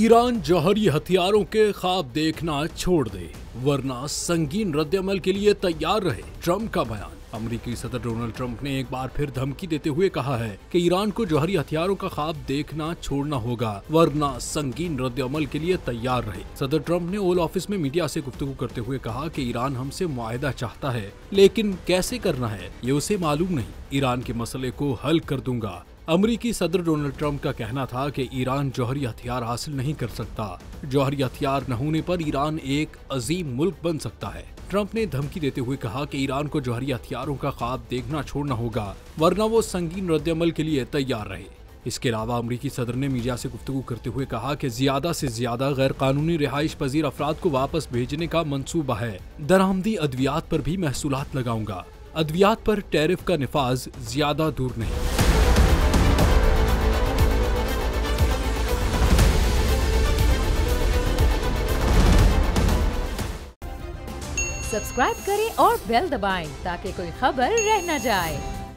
Iran जौहरी हथियारों के ख्वाब देखना छोड़ दे वरना संगीन रद्दअमल के लिए तैयार रहे, ट्रंप का बयान। अमेरिकी सदर डोनाल्ड ट्रंप ने एक बार फिर धमकी देते हुए कहा है कि ईरान को जौहरी हथियारों का ख्वाब देखना छोड़ना होगा वरना संगीन रद्दअमल के लिए तैयार रहे। सदर ट्रंप ने ओवल ऑफिस में मीडिया से गुफ्तगू करते हुए कहा कि ईरान हमसे मुआहदा चाहता है, लेकिन कैसे करना है ये उसे मालूम नहीं। ईरान के मसले को हल कर दूंगा। अमेरिकी सदर डोनाल्ड ट्रंप का कहना था कि ईरान जौहरी हथियार हासिल नहीं कर सकता। जौहरी हथियार न होने पर ईरान एक अजीम मुल्क बन सकता है। ट्रंप ने धमकी देते हुए कहा कि ईरान को जौहरी हथियारों का ख्वाब देखना छोड़ना होगा वरना वो संगीन रद्दअमल के लिए तैयार रहे। इसके अलावा अमेरिकी सदर ने मीडिया से गुफ्तगू करते हुए कहा कि ज्यादा से ज्यादा गैर कानूनी रिहाइश पजीर अफराद को वापस भेजने का मंसूबा है। दरामदी अद्वियात पर भी महसूलात लगाऊंगा। अद्वियात पर टैरिफ का निफाज ज्यादा दूर नहीं। सब्सक्राइब करें और बेल दबाएं ताकि कोई खबर रह न जाए।